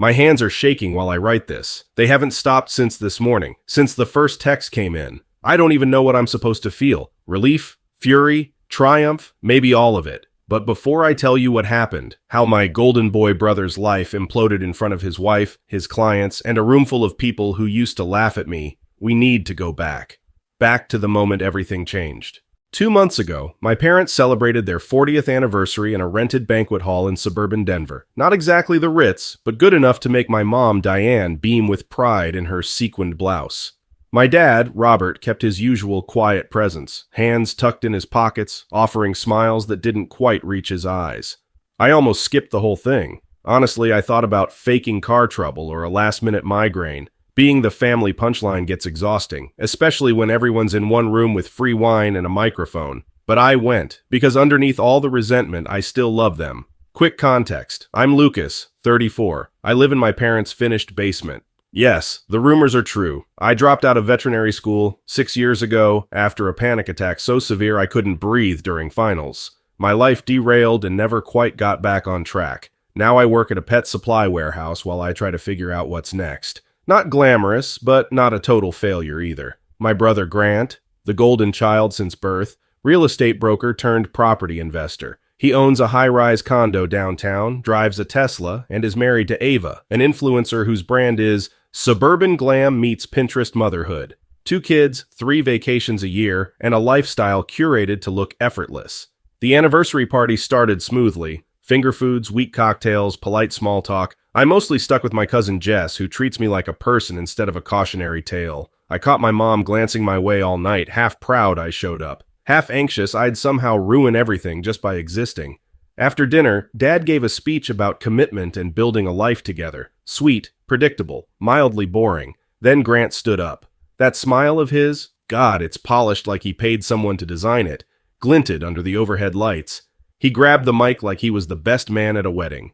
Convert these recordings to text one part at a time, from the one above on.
My hands are shaking while I write this. They haven't stopped since this morning, since the first text came in. I don't even know what I'm supposed to feel. Relief? Fury? Triumph? Maybe all of it. But before I tell you what happened, how my golden boy brother's life imploded in front of his wife, his clients, and a room full of people who used to laugh at me, we need to go back. Back to the moment everything changed. 2 months ago, my parents celebrated their 40th anniversary in a rented banquet hall in suburban Denver. Not exactly the Ritz, but good enough to make my mom, Diane, beam with pride in her sequined blouse. My dad, Robert, kept his usual quiet presence, hands tucked in his pockets, offering smiles that didn't quite reach his eyes. I almost skipped the whole thing. Honestly, I thought about faking car trouble or a last-minute migraine. Being the family punchline gets exhausting, especially when everyone's in one room with free wine and a microphone. But I went, because underneath all the resentment, I still love them. Quick context. I'm Lucas, 34. I live in my parents' finished basement. Yes, the rumors are true. I dropped out of veterinary school 6 years ago after a panic attack so severe I couldn't breathe during finals. My life derailed and never quite got back on track. Now I work at a pet supply warehouse while I try to figure out what's next. Not glamorous, but not a total failure either. My brother Grant, the golden child since birth, real estate broker turned property investor. He owns a high-rise condo downtown, drives a Tesla, and is married to Ava, an influencer whose brand is Suburban Glam Meets Pinterest Motherhood. 2 kids, 3 vacations a year, and a lifestyle curated to look effortless. The anniversary party started smoothly. Finger foods, weak cocktails, polite small talk. I mostly stuck with my cousin Jess, who treats me like a person instead of a cautionary tale. I caught my mom glancing my way all night, half proud I showed up, half anxious I'd somehow ruin everything just by existing. After dinner, Dad gave a speech about commitment and building a life together. Sweet, predictable, mildly boring. Then Grant stood up. That smile of his, God, it's polished like he paid someone to design it, glinted under the overhead lights. He grabbed the mic like he was the best man at a wedding.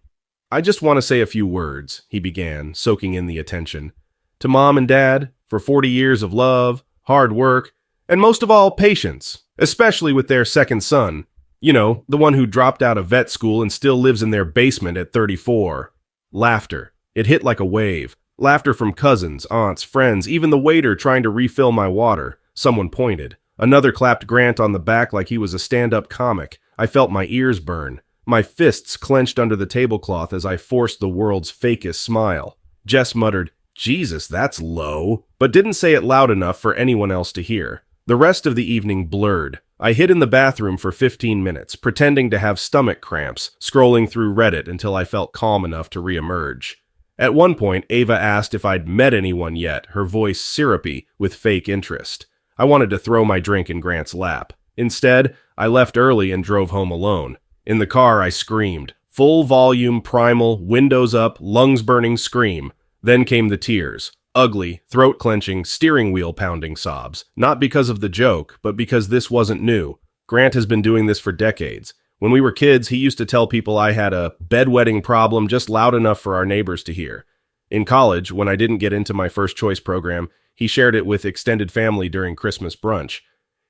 I just want to say a few words, he began, soaking in the attention. To Mom and Dad, for 40 years of love, hard work, and most of all, patience, especially with their second son. You know, the one who dropped out of vet school and still lives in their basement at 34. Laughter. It hit like a wave. Laughter from cousins, aunts, friends, even the waiter trying to refill my water. Someone pointed. Another clapped Grant on the back like he was a stand-up comic. I felt my ears burn. My fists clenched under the tablecloth as I forced the world's fakest smile. Jess muttered, Jesus, that's low, but didn't say it loud enough for anyone else to hear. The rest of the evening blurred. I hid in the bathroom for 15 minutes, pretending to have stomach cramps, scrolling through Reddit until I felt calm enough to reemerge. At one point, Ava asked if I'd met anyone yet, her voice syrupy with fake interest. I wanted to throw my drink in Grant's lap. Instead, I left early and drove home alone. In the car, I screamed. Full volume, primal, windows up, lungs burning scream. Then came the tears. Ugly, throat-clenching, steering wheel-pounding sobs. Not because of the joke, but because this wasn't new. Grant has been doing this for decades. When we were kids, he used to tell people I had a bedwetting problem just loud enough for our neighbors to hear. In college, when I didn't get into my first choice program, he shared it with extended family during Christmas brunch.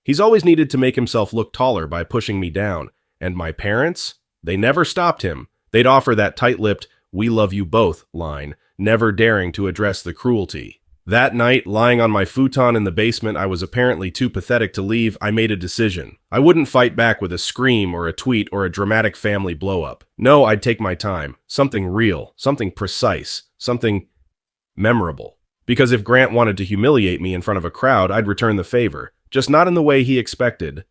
He's always needed to make himself look taller by pushing me down. And my parents? They never stopped him. They'd offer that tight-lipped, "We love you both" line, never daring to address the cruelty. That night, lying on my futon in the basement I was apparently too pathetic to leave, I made a decision. I wouldn't fight back with a scream or a tweet or a dramatic family blow-up. No, I'd take my time. Something real, something precise, something memorable. Because if Grant wanted to humiliate me in front of a crowd, I'd return the favor, just not in the way he expected.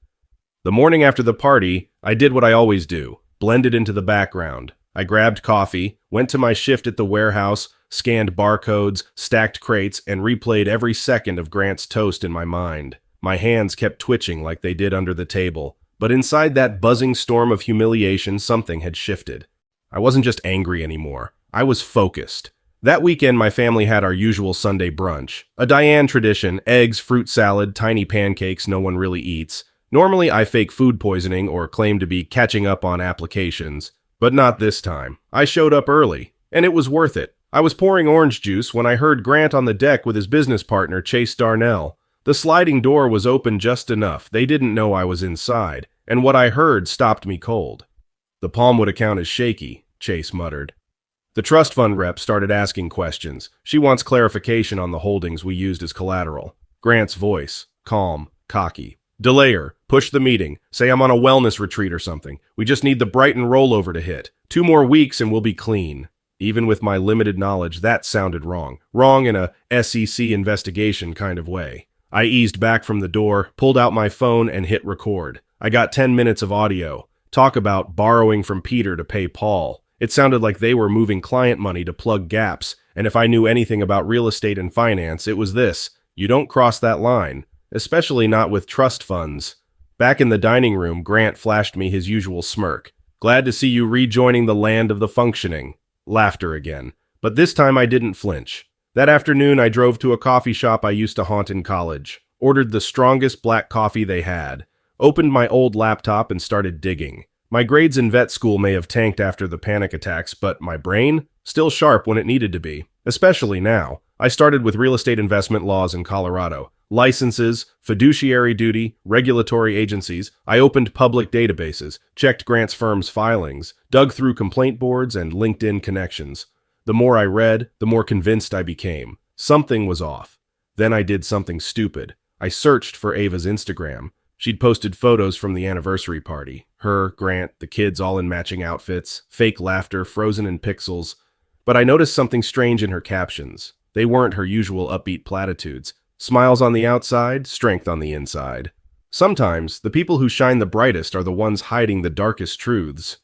The morning after the party, I did what I always do, blended into the background. I grabbed coffee, went to my shift at the warehouse, scanned barcodes, stacked crates, and replayed every second of Grant's toast in my mind. My hands kept twitching like they did under the table, but inside that buzzing storm of humiliation, something had shifted. I wasn't just angry anymore. I was focused. That weekend, my family had our usual Sunday brunch. A Diane tradition, eggs, fruit salad, tiny pancakes no one really eats. Normally, I fake food poisoning or claim to be catching up on applications, but not this time. I showed up early, and it was worth it. I was pouring orange juice when I heard Grant on the deck with his business partner, Chase Darnell. The sliding door was open just enough. They didn't know I was inside, and what I heard stopped me cold. The Palmwood account is shaky, Chase muttered. The trust fund rep started asking questions. She wants clarification on the holdings we used as collateral. Grant's voice, calm, cocky. Delay her. Push the meeting. Say I'm on a wellness retreat or something. We just need the Brighton rollover to hit. 2 more weeks and we'll be clean. Even with my limited knowledge, that sounded wrong. Wrong in a SEC investigation kind of way. I eased back from the door, pulled out my phone, and hit record. I got 10 minutes of audio. Talk about borrowing from Peter to pay Paul. It sounded like they were moving client money to plug gaps, and if I knew anything about real estate and finance, it was this: you don't cross that line, especially not with trust funds. Back in the dining room, Grant flashed me his usual smirk. Glad to see you rejoining the land of the functioning. Laughter again. But this time I didn't flinch. That afternoon, I drove to a coffee shop I used to haunt in college, ordered the strongest black coffee they had, opened my old laptop and started digging. My grades in vet school may have tanked after the panic attacks, but my brain? Still sharp when it needed to be. Especially now. I started with real estate investment laws in Colorado. Licenses, fiduciary duty, regulatory agencies. I opened public databases, checked Grant's firm's filings, dug through complaint boards and LinkedIn connections. The more I read, the more convinced I became. Something was off. Then I did something stupid. I searched for Ava's Instagram. She'd posted photos from the anniversary party. Her, Grant, the kids all in matching outfits, fake laughter frozen in pixels. But I noticed something strange in her captions. They weren't her usual upbeat platitudes. Smiles on the outside, strength on the inside. Sometimes, the people who shine the brightest are the ones hiding the darkest truths.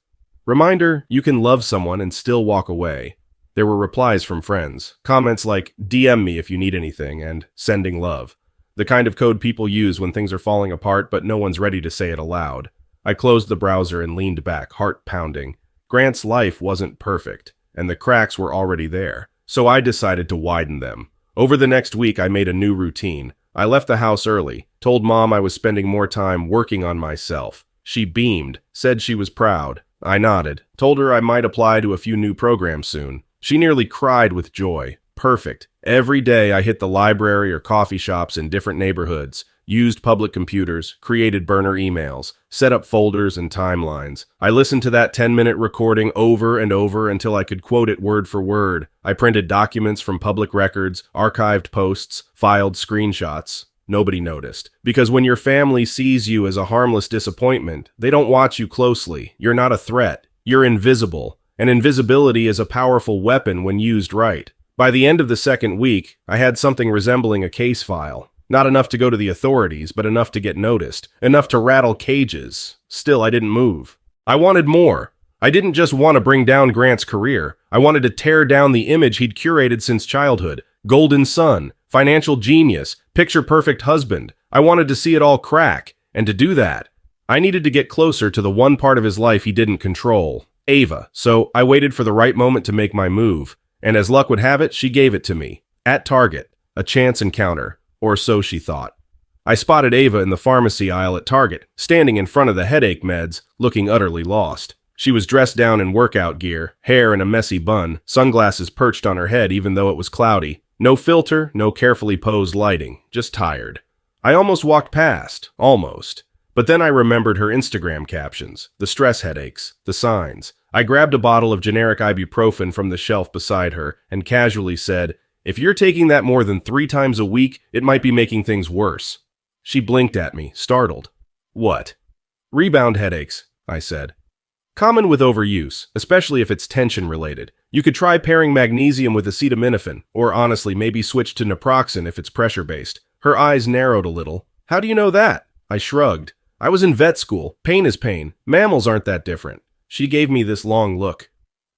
Reminder, you can love someone and still walk away. There were replies from friends. Comments like, DM me if you need anything, and sending love. The kind of code people use when things are falling apart but no one's ready to say it aloud. I closed the browser and leaned back, heart pounding. Grant's life wasn't perfect, and the cracks were already there. So I decided to widen them. Over the next week, I made a new routine. I left the house early, told Mom I was spending more time working on myself. She beamed, said she was proud. I nodded, told her I might apply to a few new programs soon. She nearly cried with joy. Perfect. Every day I hit the library or coffee shops in different neighborhoods, used public computers, created burner emails, set up folders and timelines. I listened to that 10-minute recording over and over until I could quote it word for word. I printed documents from public records, archived posts, filed screenshots. Nobody noticed. Because when your family sees you as a harmless disappointment, they don't watch you closely. You're not a threat. You're invisible. And invisibility is a powerful weapon when used right. By the end of the second week, I had something resembling a case file. Not enough to go to the authorities, but enough to get noticed. Enough to rattle cages. Still, I didn't move. I wanted more. I didn't just want to bring down Grant's career. I wanted to tear down the image he'd curated since childhood. Golden son, financial genius, picture-perfect husband. I wanted to see it all crack. And to do that, I needed to get closer to the one part of his life he didn't control. Ava. So I waited for the right moment to make my move. And as luck would have it, she gave it to me. At Target. A chance encounter. Or so she thought. I spotted Ava in the pharmacy aisle at Target, standing in front of the headache meds, looking utterly lost. She was dressed down in workout gear, hair in a messy bun, sunglasses perched on her head even though it was cloudy. No filter, no carefully posed lighting, just tired. I almost walked past. Almost. But then I remembered her Instagram captions, the stress headaches, the signs. I grabbed a bottle of generic ibuprofen from the shelf beside her and casually said, "If you're taking that more than 3 times a week, it might be making things worse." She blinked at me, startled. "What?" "Rebound headaches," I said. "Common with overuse, especially if it's tension-related. You could try pairing magnesium with acetaminophen, or honestly, maybe switch to naproxen if it's pressure-based." Her eyes narrowed a little. "How do you know that?" I shrugged. "I was in vet school. Pain is pain. Mammals aren't that different." She gave me this long look.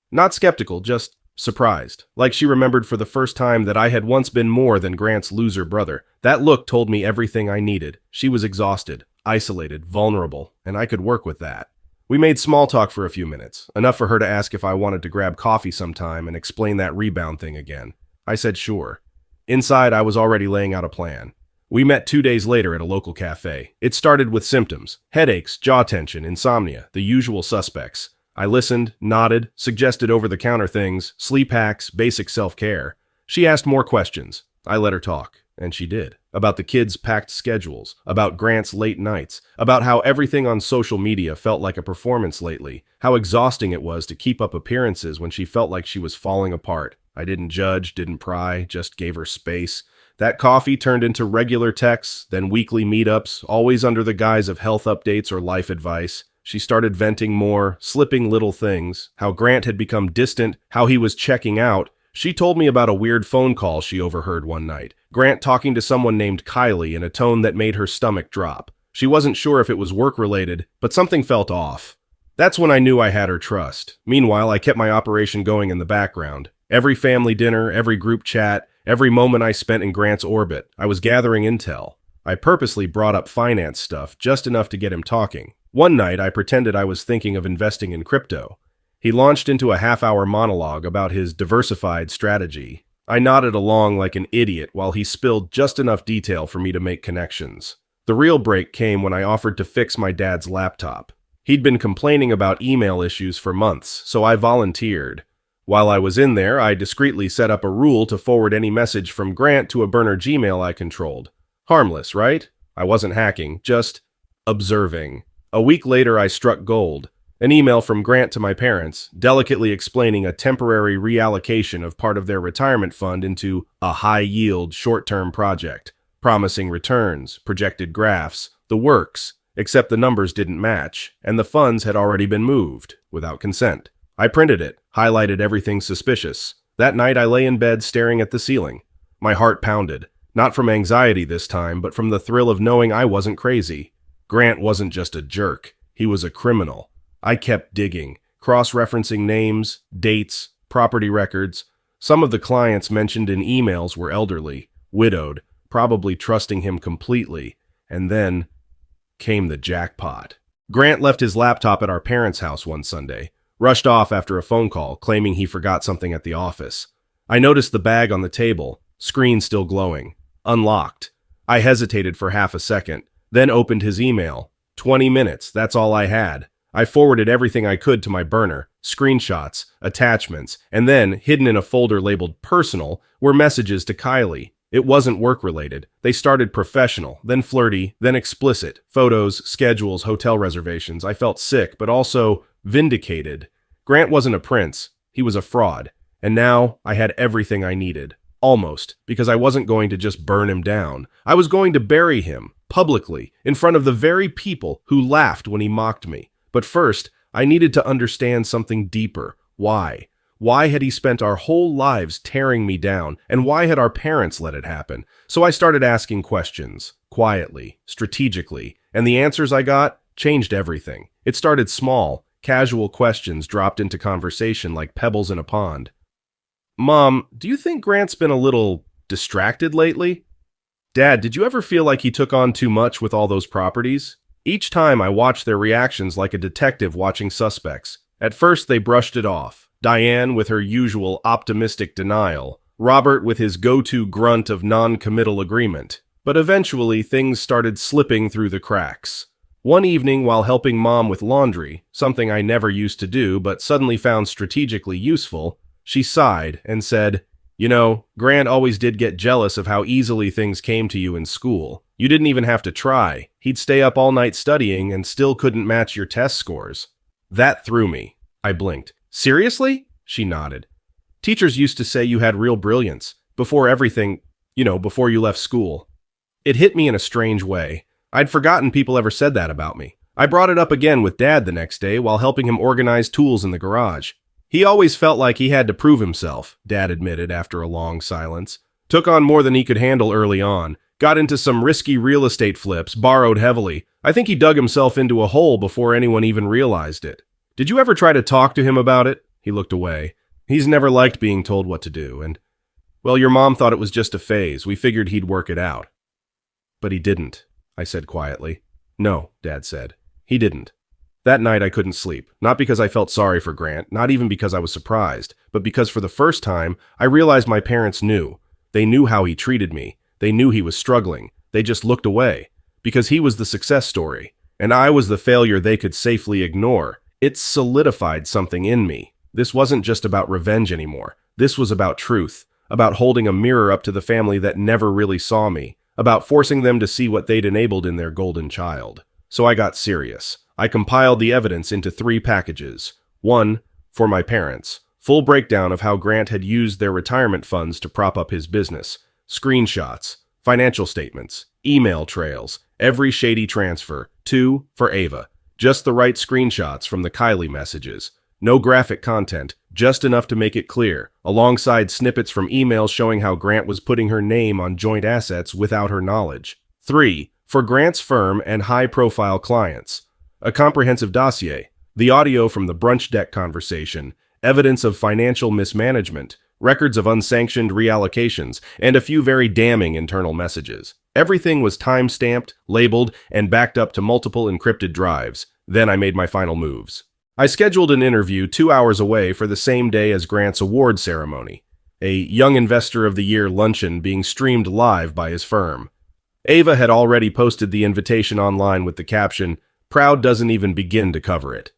Not skeptical, just surprised. Like she remembered for the first time that I had once been more than Grant's loser brother. That look told me everything I needed. She was exhausted, isolated, vulnerable, and I could work with that. We made small talk for a few minutes, enough for her to ask if I wanted to grab coffee sometime and explain that rebound thing again. I said sure. Inside, I was already laying out a plan. We met 2 days later at a local cafe. It started with symptoms: headaches, jaw tension, insomnia, the usual suspects. I listened, nodded, suggested over-the-counter things, sleep hacks, basic self-care. She asked more questions. I let her talk. And she did. About the kids' packed schedules, about Grant's late nights, about how everything on social media felt like a performance lately, how exhausting it was to keep up appearances when she felt like she was falling apart. I didn't judge, didn't pry, just gave her space. That coffee turned into regular texts, then weekly meetups, always under the guise of health updates or life advice. She started venting more, slipping little things, how Grant had become distant, how he was checking out. She told me about a weird phone call she overheard one night. Grant talking to someone named Kylie in a tone that made her stomach drop. She wasn't sure if it was work-related, but something felt off. That's when I knew I had her trust. Meanwhile, I kept my operation going in the background. Every family dinner, every group chat, every moment I spent in Grant's orbit, I was gathering intel. I purposely brought up finance stuff, just enough to get him talking. One night, I pretended I was thinking of investing in crypto. He launched into a half-hour monologue about his diversified strategy. I nodded along like an idiot while he spilled just enough detail for me to make connections. The real break came when I offered to fix my dad's laptop. He'd been complaining about email issues for months, so I volunteered. While I was in there, I discreetly set up a rule to forward any message from Grant to a burner Gmail I controlled. Harmless, right? I wasn't hacking, just observing. A week later, I struck gold. An email from Grant to my parents, delicately explaining a temporary reallocation of part of their retirement fund into a high-yield, short-term project, promising returns, projected graphs, the works, except the numbers didn't match, and the funds had already been moved, without consent. I printed it, highlighted everything suspicious. That night I lay in bed staring at the ceiling. My heart pounded, not from anxiety this time, but from the thrill of knowing I wasn't crazy. Grant wasn't just a jerk, he was a criminal. I kept digging, cross-referencing names, dates, property records. Some of the clients mentioned in emails were elderly, widowed, probably trusting him completely. And then came the jackpot. Grant left his laptop at our parents' house one Sunday, rushed off after a phone call, claiming he forgot something at the office. I noticed the bag on the table, screen still glowing, unlocked. I hesitated for half a second, then opened his email. 20 minutes, that's all I had. I forwarded everything I could to my burner, screenshots, attachments, and then, hidden in a folder labeled personal, were messages to Kylie. It wasn't work-related. They started professional, then flirty, then explicit. Photos, schedules, hotel reservations. I felt sick, but also vindicated. Grant wasn't a prince. He was a fraud. And now, I had everything I needed. Almost, because I wasn't going to just burn him down. I was going to bury him, publicly, in front of the very people who laughed when he mocked me. But first, I needed to understand something deeper. Why? Why had he spent our whole lives tearing me down, and why had our parents let it happen? So I started asking questions, quietly, strategically, and the answers I got changed everything. It started small, casual questions dropped into conversation like pebbles in a pond. Mom, do you think Grant's been a little distracted lately? Dad, did you ever feel like he took on too much with all those properties? Each time I watched their reactions like a detective watching suspects. At first they brushed it off. Diane with her usual optimistic denial. Robert with his go-to grunt of non-committal agreement. But eventually things started slipping through the cracks. One evening while helping Mom with laundry, something I never used to do but suddenly found strategically useful, she sighed and said, "You know, Grant always did get jealous of how easily things came to you in school. You didn't even have to try. He'd stay up all night studying and still couldn't match your test scores." That threw me. I blinked. "Seriously?" She nodded. "Teachers used to say you had real brilliance. Before everything, before you left school." It hit me in a strange way. I'd forgotten people ever said that about me. I brought it up again with Dad the next day while helping him organize tools in the garage. "He always felt like he had to prove himself," Dad admitted after a long silence. "Took on more than he could handle early on. Got into some risky real estate flips, borrowed heavily. I think he dug himself into a hole before anyone even realized it. Did you ever try to talk to him about it?" He looked away. "He's never liked being told what to do, and, well, your mom thought it was just a phase. We figured he'd work it out." "But he didn't," I said quietly. "No," Dad said. "He didn't." That night I couldn't sleep, not because I felt sorry for Grant, not even because I was surprised, but because for the first time, I realized my parents knew. They knew how he treated me. They knew he was struggling. They just looked away. Because he was the success story, and I was the failure they could safely ignore. It solidified something in me. This wasn't just about revenge anymore. This was about truth. about holding a mirror up to the family that never really saw me, about forcing them to see what they'd enabled in their golden child. So I got serious. I compiled the evidence into 3 packages. 1, for my parents. Full breakdown of how Grant had used their retirement funds to prop up his business. Screenshots, financial statements, email trails, every shady transfer. 2, for Ava. Just the right screenshots from the Kylie messages. No graphic content, just enough to make it clear, alongside snippets from emails showing how Grant was putting her name on joint assets without her knowledge. 3, for Grant's firm and high-profile clients. A comprehensive dossier, the audio from the brunch deck conversation, evidence of financial mismanagement, records of unsanctioned reallocations, and a few very damning internal messages. Everything was time-stamped, labeled, and backed up to multiple encrypted drives. Then I made my final moves. I scheduled an interview 2 hours away for the same day as Grant's award ceremony, a Young Investor of the Year luncheon being streamed live by his firm. Ava had already posted the invitation online with the caption, "Proud doesn't even begin to cover it."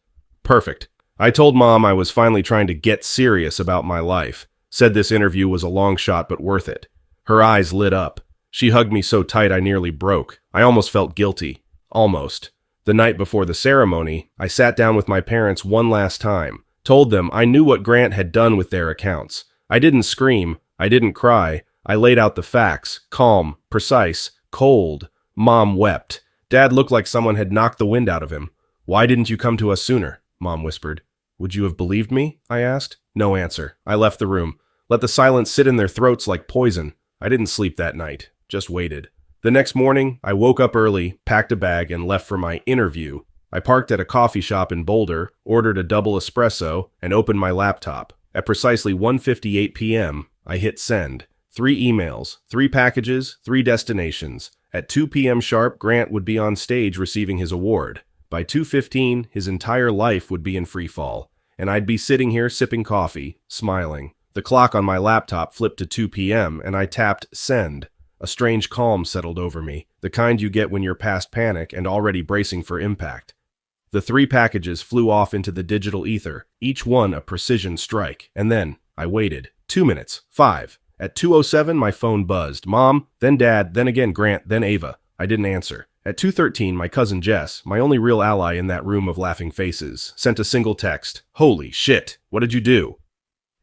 Perfect. I told Mom I was finally trying to get serious about my life. Said this interview was a long shot but worth it. Her eyes lit up. She hugged me so tight I nearly broke. I almost felt guilty. Almost. The night before the ceremony, I sat down with my parents one last time, told them I knew what Grant had done with their accounts. I didn't scream. I didn't cry. I laid out the facts, calm, precise, cold. Mom wept. Dad looked like someone had knocked the wind out of him. "Why didn't you come to us sooner?" Mom whispered. "Would you have believed me?" I asked. No answer. I left the room. Let the silence sit in their throats like poison. I didn't sleep that night. Just waited. The next morning, I woke up early, packed a bag, and left for my interview. I parked at a coffee shop in Boulder, ordered a double espresso, and opened my laptop. At precisely 1:58 p.m., I hit send. 3 emails, 3 packages, 3 destinations. At 2 p.m. sharp, Grant would be on stage receiving his award. By 2:15, his entire life would be in free fall, and I'd be sitting here sipping coffee, smiling. The clock on my laptop flipped to 2 p.m., and I tapped send. A strange calm settled over me, the kind you get when you're past panic and already bracing for impact. The 3 packages flew off into the digital ether, each one a precision strike, and then I waited. 2 minutes, 5. At 2:07, my phone buzzed. Mom, then Dad, then again Grant, then Ava. I didn't answer. At 2:13, my cousin Jess, my only real ally in that room of laughing faces, sent a single text. "Holy shit, what did you do?"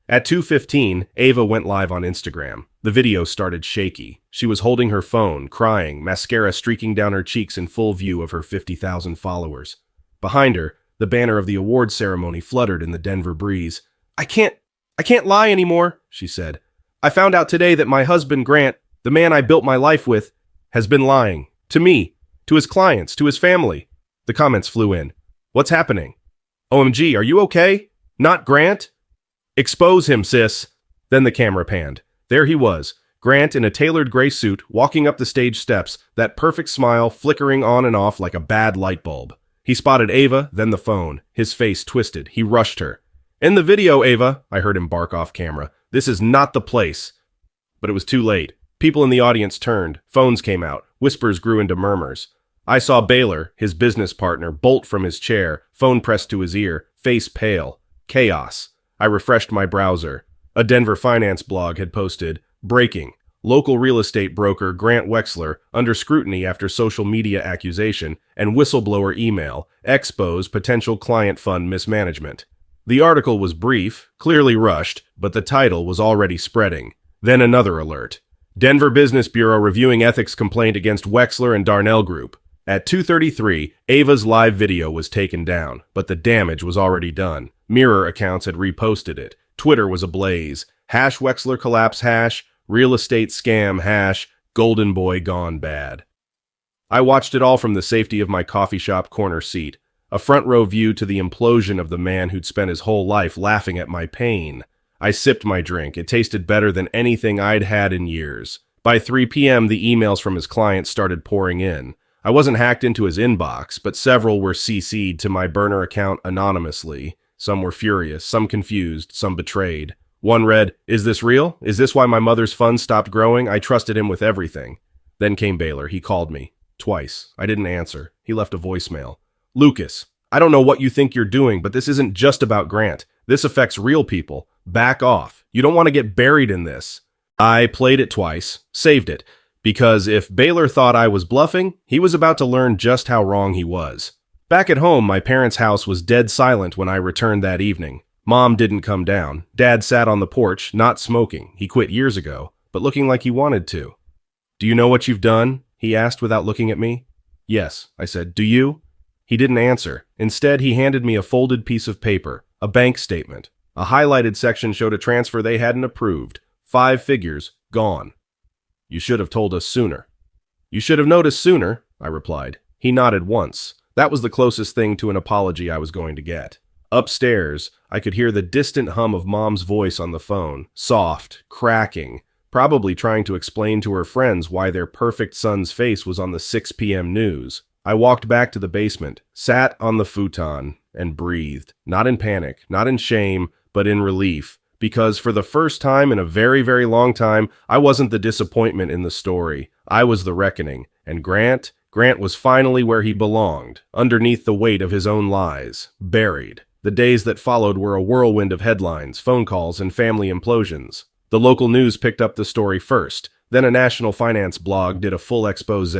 At 2:15, Ava went live on Instagram. The video started shaky. She was holding her phone, crying, mascara streaking down her cheeks in full view of her 50,000 followers. Behind her, the banner of the award ceremony fluttered in the Denver breeze. I can't lie anymore," she said. "I found out today that my husband Grant, the man I built my life with, has been lying. To me, to his clients, to his family." The comments flew in. "What's happening? OMG, are you okay? Not Grant? Expose him, sis." Then the camera panned. There he was, Grant in a tailored gray suit, walking up the stage steps, that perfect smile flickering on and off like a bad light bulb. He spotted Ava, then the phone. His face twisted. He rushed her. "In the video, Ava," I heard him bark off camera. "This is not the place." But it was too late. People in the audience turned. Phones came out. Whispers grew into murmurs. I saw Baylor, his business partner, bolt from his chair, phone pressed to his ear, face pale. Chaos. I refreshed my browser. A Denver finance blog had posted, "Breaking. Local real estate broker Grant Wexler under scrutiny after social media accusation and whistleblower email expose potential client fund mismanagement." The article was brief, clearly rushed, but the title was already spreading. Then another alert. Denver Business Bureau reviewing ethics complaint against Wexler and Darnell Group. At 2:33, Ava's live video was taken down, but the damage was already done. Mirror accounts had reposted it. Twitter was ablaze. #Wexler collapse #, real estate scam #, golden boy gone bad. I watched it all from the safety of my coffee shop corner seat, a front row view to the implosion of the man who'd spent his whole life laughing at my pain. I sipped my drink. It tasted better than anything I'd had in years. By 3 p.m., the emails from his clients started pouring in. I wasn't hacked into his inbox, but several were CC'd to my burner account anonymously. Some were furious, some confused, some betrayed. One read, "Is this real? Is this why my mother's funds stopped growing? I trusted him with everything." Then came Baylor. He called me. Twice. I didn't answer. He left a voicemail. "Lucas, I don't know what you think you're doing, but this isn't just about Grant. This affects real people. Back off. You don't want to get buried in this." I played it twice, saved it, because if Baylor thought I was bluffing, he was about to learn just how wrong he was. Back at home, my parents' house was dead silent when I returned that evening. Mom didn't come down. Dad sat on the porch, not smoking. He quit years ago, but looking like he wanted to. "Do you know what you've done?" he asked without looking at me. "Yes," I said. "Do you?" He didn't answer. Instead, he handed me a folded piece of paper, a bank statement. A highlighted section showed a transfer they hadn't approved. 5 figures, gone. "You should have told us sooner." "You should have noticed sooner," I replied. He nodded once. That was the closest thing to an apology I was going to get. Upstairs, I could hear the distant hum of Mom's voice on the phone, soft, cracking, probably trying to explain to her friends why their perfect son's face was on the 6 p.m. news. I walked back to the basement, sat on the futon, and breathed. Not in panic, not in shame, but in relief. Because for the first time in a very, very long time, I wasn't the disappointment in the story. I was the reckoning. And Grant was finally where he belonged, underneath the weight of his own lies, buried. The days that followed were a whirlwind of headlines, phone calls, and family implosions. The local news picked up the story first, then a national finance blog did a full expose.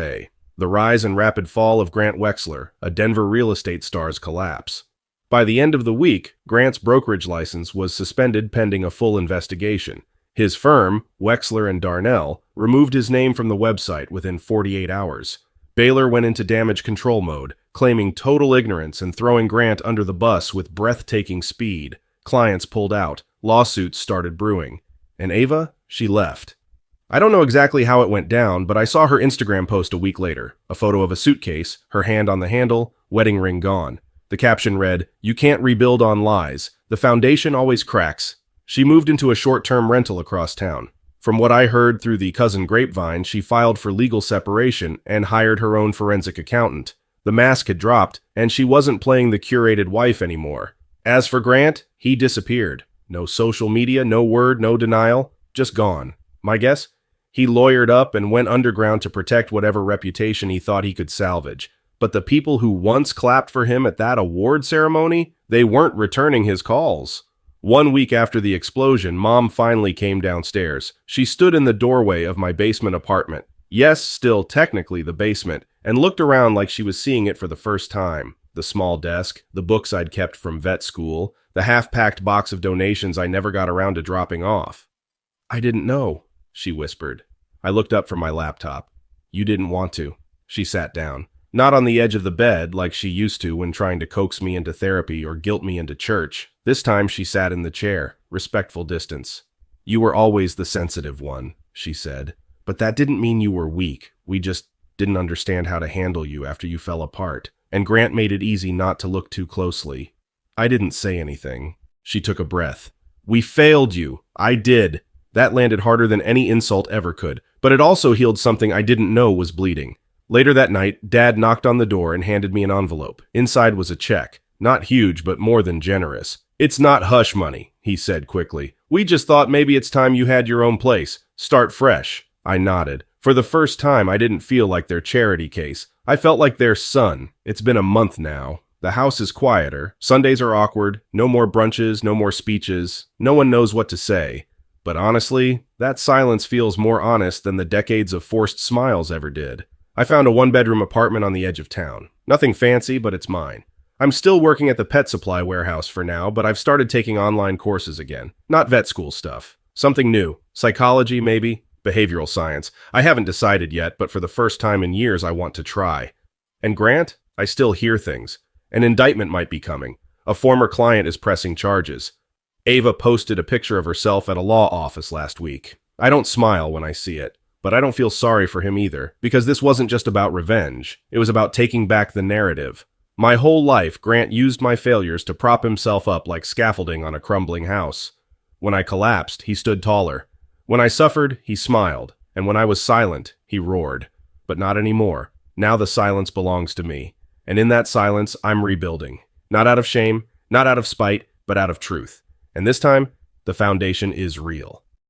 The rise and rapid fall of Grant Wexler, a Denver real estate star's collapse. By the end of the week, Grant's brokerage license was suspended pending a full investigation. His firm, Wexler and Darnell, removed his name from the website within 48 hours. Baylor went into damage control mode, claiming total ignorance and throwing Grant under the bus with breathtaking speed. Clients pulled out. Lawsuits started brewing. And Ava? She left. I don't know exactly how it went down, but I saw her Instagram post a week later. A photo of a suitcase, her hand on the handle, wedding ring gone. The caption read, "You can't rebuild on lies. The foundation always cracks." She moved into a short-term rental across town. From what I heard through the cousin grapevine, she filed for legal separation and hired her own forensic accountant. The mask had dropped, and she wasn't playing the curated wife anymore. As for Grant, he disappeared. No social media, no word, no denial, just gone. My guess? He lawyered up and went underground to protect whatever reputation he thought he could salvage. But the people who once clapped for him at that award ceremony, they weren't returning his calls. 1 week after the explosion, Mom finally came downstairs. She stood in the doorway of my basement apartment. Yes, still technically the basement, and looked around like she was seeing it for the first time. The small desk, the books I'd kept from vet school, the half-packed box of donations I never got around to dropping off. "I didn't know," she whispered. I looked up from my laptop. "You didn't want to." She sat down. Not on the edge of the bed like she used to when trying to coax me into therapy or guilt me into church. This time she sat in the chair, respectful distance. "You were always the sensitive one," she said. "But that didn't mean you were weak. We just didn't understand how to handle you after you fell apart. And Grant made it easy not to look too closely." I didn't say anything. She took a breath. "We failed you. I did." That landed harder than any insult ever could, but it also healed something I didn't know was bleeding. Later that night, Dad knocked on the door and handed me an envelope. Inside was a check. Not huge, but more than generous. "It's not hush money," he said quickly. "We just thought maybe it's time you had your own place. Start fresh." I nodded. For the first time, I didn't feel like their charity case. I felt like their son. It's been a month now. The house is quieter. Sundays are awkward. No more brunches, no more speeches. No one knows what to say. But honestly, that silence feels more honest than the decades of forced smiles ever did. I found a 1-bedroom apartment on the edge of town. Nothing fancy, but it's mine. I'm still working at the pet supply warehouse for now, but I've started taking online courses again. Not vet school stuff. Something new. Psychology, maybe? Behavioral science. I haven't decided yet, but for the first time in years, I want to try. And Grant? I still hear things. An indictment might be coming. A former client is pressing charges. Ava posted a picture of herself at a law office last week. I don't smile when I see it. But I don't feel sorry for him either, because this wasn't just about revenge. It was about taking back the narrative. My whole life, Grant used my failures to prop himself up like scaffolding on a crumbling house. When I collapsed, he stood taller. When I suffered, he smiled. And when I was silent, he roared. But not anymore. Now the silence belongs to me. And in that silence, I'm rebuilding. Not out of shame, not out of spite, but out of truth. And this time, the foundation is real.